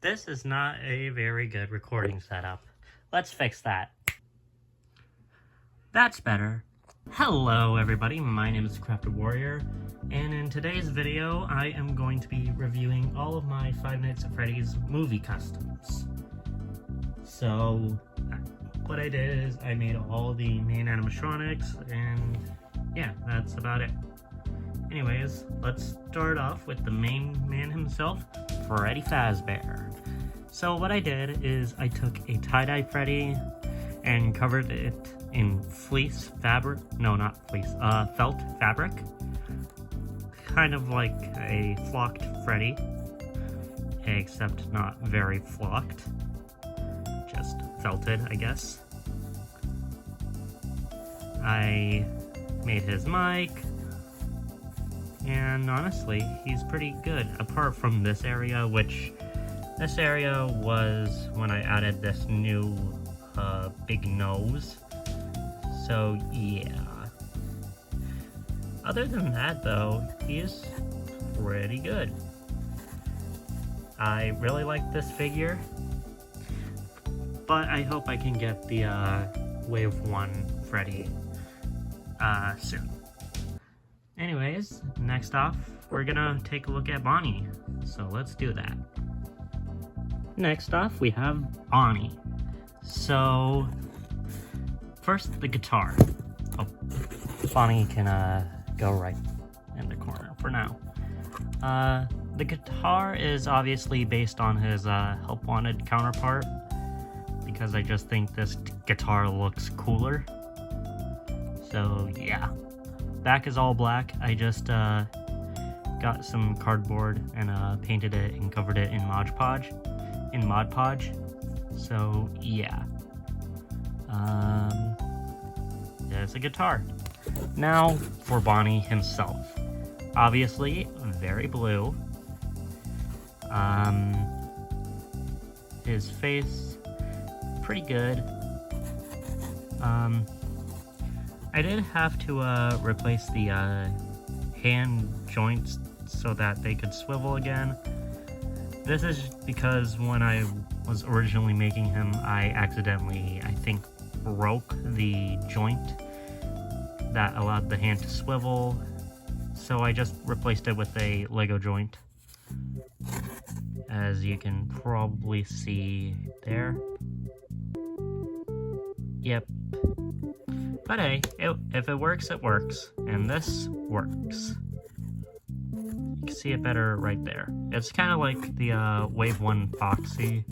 This is not a very good recording setup. Let's fix that. That's better. Hello everybody, my name is Crafted Warrior, and in today's video I am going to be reviewing all of my Five Nights at Freddy's movie customs. So, what I did is I made all the main animatronics, and yeah, that's about it. Anyways, let's start off with the main man himself, Freddy Fazbear. So what I did is I took a tie-dye Freddy and covered it in fleece fabric, no not fleece, felt fabric. Kind of like a flocked Freddy, except not very flocked. Just felted, I guess. I made his mic, and honestly, he's pretty good, apart from this area, which this area was when I added this new big nose. So yeah. Other than that though, he's pretty good. I really like this figure, but I hope I can get the Wave 1 Freddy soon. Anyways, next off, we're gonna take a look at Bonnie. So let's do that. Next off, we have Bonnie. So, first, the guitar. Oh, Bonnie can go right in the corner for now. The guitar is obviously based on his Help Wanted counterpart, because I just think this guitar looks cooler. So, yeah. Back is all black. I just got some cardboard and painted it and covered it in Mod Podge. So yeah. There's a guitar. Now for Bonnie himself. Obviously very blue. His face pretty good. I did have to replace the hand joints so that they could swivel again. This is because when I was originally making him, I accidentally, I think, broke the joint that allowed the hand to swivel, so I just replaced it with a Lego joint, as you can probably see there. Yep. But hey, if it works, it works. And this works. You can see it better right there. It's kind of like the Wave 1 Foxy.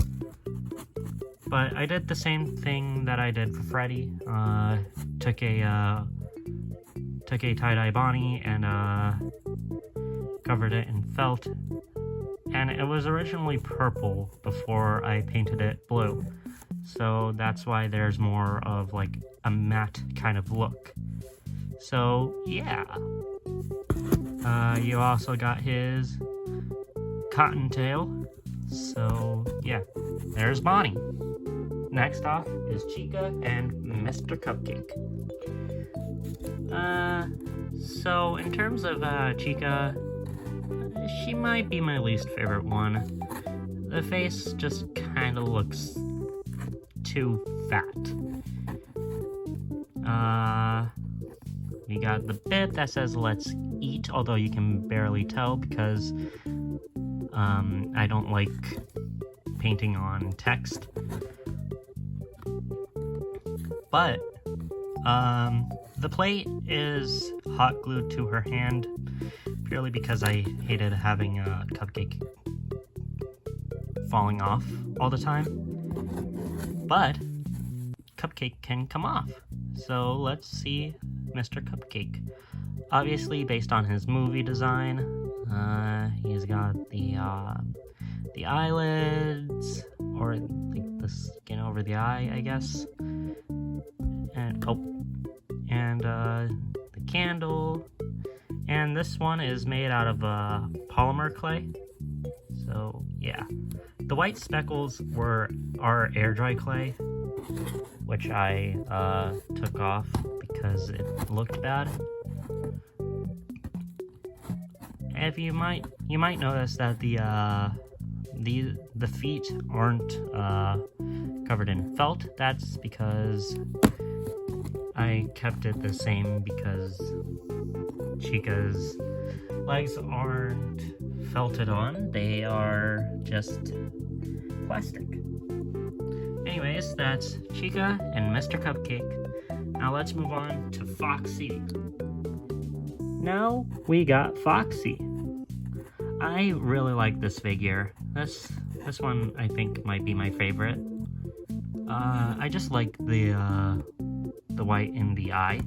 But I did the same thing that I did for Freddy. Took a tie-dye Bonnie and covered it in felt. And it was originally purple before I painted it blue. So that's why there's more of like a matte kind of look. So yeah. You also got his cottontail. So yeah, there's Bonnie. Next off is Chica and Mr. Cupcake. So in terms of Chica, she might be my least favorite one. The face just kind of looks too fat. We got the bit that says let's eat, although you can barely tell because I don't like painting on text. But the plate is hot glued to her hand purely because I hated having a cupcake falling off all the time. But Cupcake can come off. So let's see Mr. Cupcake. Obviously based on his movie design. He's got the eyelids, or like the skin over the eye, I guess. And the candle. And this one is made out of polymer clay. So yeah. The white speckles are air dry clay, which I took off because it looked bad. If you might notice that the the feet aren't covered in felt. That's because I kept it the same because Chica's legs aren't felted on, they are just plastic. Anyways, that's Chica and Mr. Cupcake. Now let's move on to Foxy. Now we got Foxy. I really like this figure. This one I think might be my favorite. I just like the white in the eye.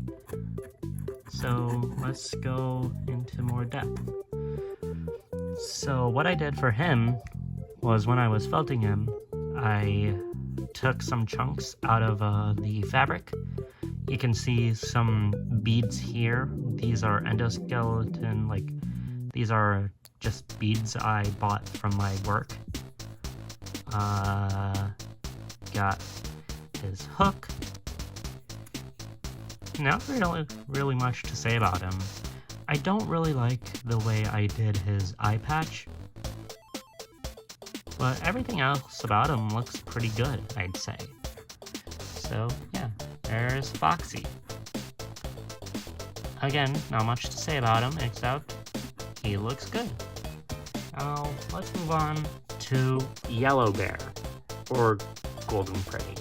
So let's go into more depth. So what I did for him was when I was felting him, I took some chunks out of the fabric. You can see some beads here. These are endoskeleton, like these are just beads I bought from my work. Got his hook. Not really much to say about him. I don't really like the way I did his eye patch, but everything else about him looks pretty good, I'd say. So yeah, there's Foxy. Again, not much to say about him except he looks good. Now let's move on to Yellow Bear, or Golden Freddy.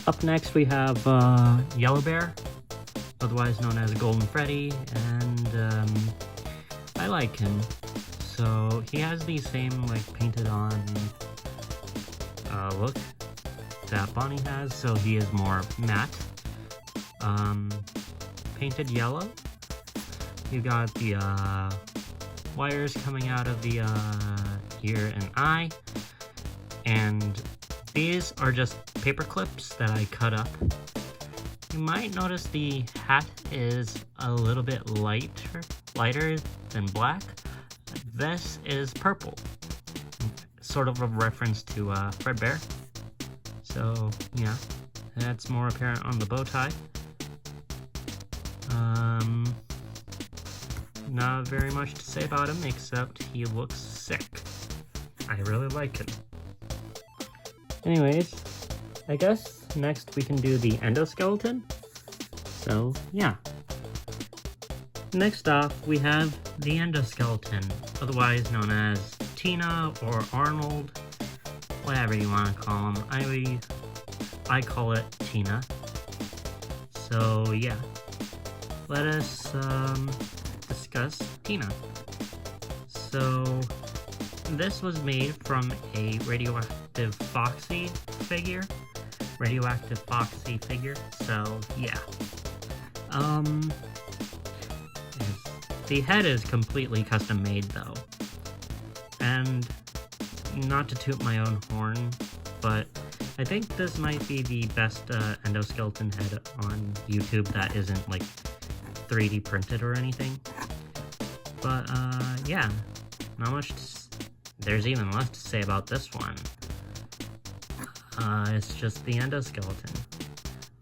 Up next we have Yellow Bear, otherwise known as Golden Freddy, and I like him. So he has the same like painted on look that Bonnie has, so he is more matte. Painted yellow. You got the wires coming out of the ear and eye, and these are just paper clips that I cut up. You might notice the hat is a little bit lighter than black. This is purple, sort of a reference to Fredbear. So yeah, that's more apparent on the bow tie. Not very much to say about him except he looks sick. I really like him. Anyways, I guess next we can do the endoskeleton. So yeah. Next off we have the endoskeleton, otherwise known as Tina or Arnold, whatever you want to call him. I call it Tina. So yeah, let us discuss Tina. So this was made from a radioactive Foxy figure. So yeah. The head is completely custom made though. And not to toot my own horn, but I think this might be the best endoskeleton head on YouTube that isn't like 3D printed or anything. But yeah, not much there's even less to say about this one. It's just the endoskeleton.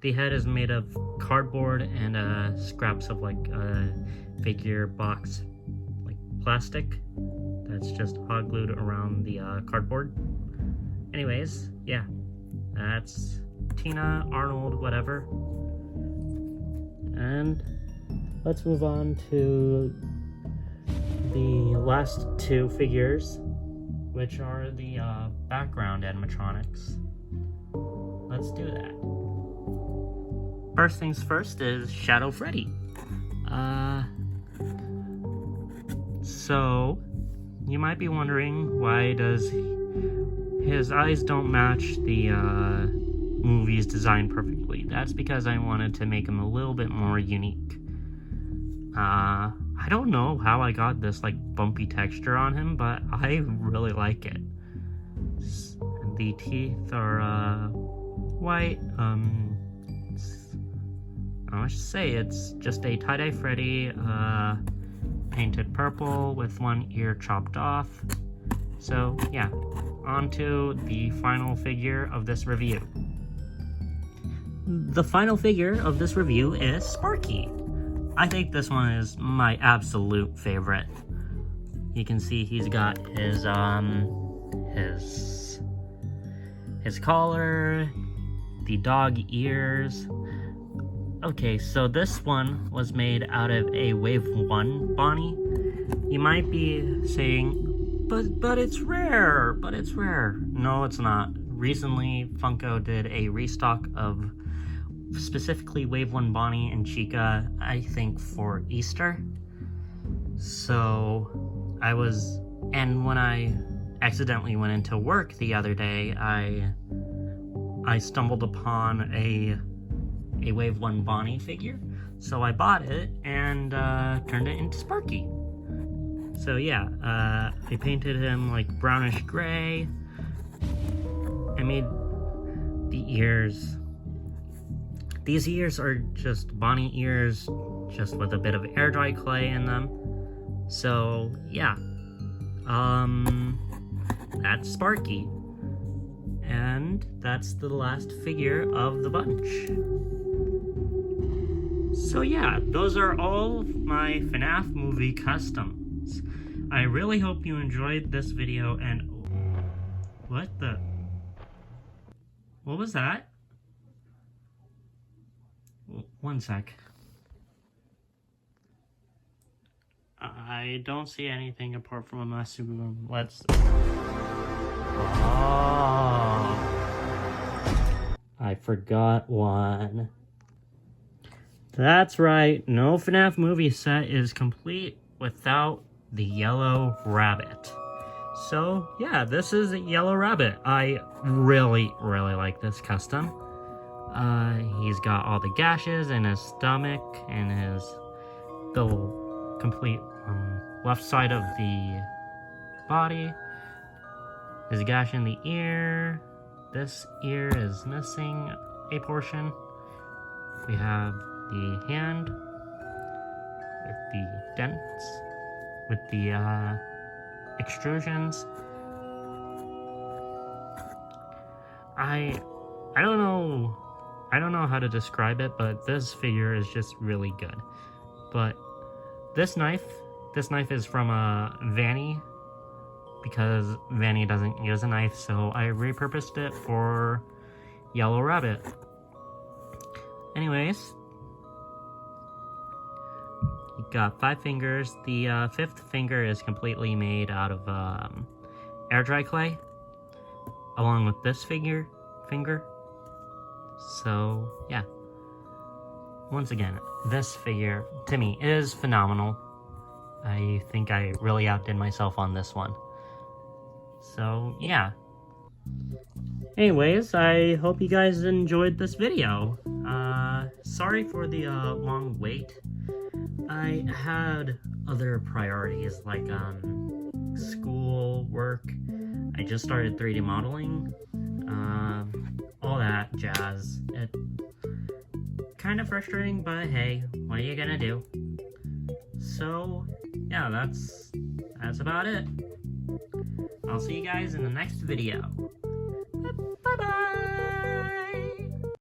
The head is made of cardboard and scraps of like figure box like plastic that's just hot glued around the cardboard. Anyways, yeah, that's Tina, Arnold, whatever. And let's move on to the last two figures, which are the background animatronics. Let's do that. First things first is Shadow Freddy. So you might be wondering, why does his eyes don't match the movie's design perfectly? That's because I wanted to make him a little bit more unique. I don't know how I got this like bumpy texture on him, but I really like it. The teeth are white. I should say it's just a tie-dye Freddy painted purple with one ear chopped off. So yeah, on to the final figure of this review. The final figure of this review is Sparky. I think this one is my absolute favorite. You can see he's got his collar, the dog ears. Okay, so this one was made out of a Wave 1 Bonnie. You might be saying, but it's rare, but it's rare. No, it's not. Recently, Funko did a restock of specifically Wave 1 Bonnie and Chica, I think for Easter. So, and when I accidentally went into work the other day, I stumbled upon a Wave 1 Bonnie figure. So I bought it and turned it into Sparky. So yeah, I painted him like brownish gray. I made the ears. These ears are just Bonnie ears, just with a bit of air dry clay in them. So yeah, that's Sparky. And that's the last figure of the bunch. So yeah, those are all of my FNAF movie customs. I really hope you enjoyed this video and... What was that? One sec. I don't see anything apart from a mushroom. Let's... Oh, I forgot one. That's right, no FNAF movie set is complete without the yellow rabbit. So yeah, this is a yellow rabbit. I really like this custom. He's got all the gashes in his stomach and the complete left side of the body. His gash in the ear. This ear is missing a portion. We have the hand with the dents, with the extrusions. I don't know how to describe it, but this figure is just really good. But this knife is from Vanny, because Vanny doesn't use a knife, so I repurposed it for Yellow Rabbit. Anyways, you got 5 fingers. The 5th finger is completely made out of air dry clay, along with this finger. So yeah, once again, this figure to me is phenomenal. I think I really outdid myself on this one. So yeah. Anyways, I hope you guys enjoyed this video. Sorry for the long wait. I had other priorities like school, work. I just started 3D modeling, all that jazz. It kind of frustrating, but hey, what are you gonna do? So yeah, that's about it. I'll see you guys in the next video. Bye-bye!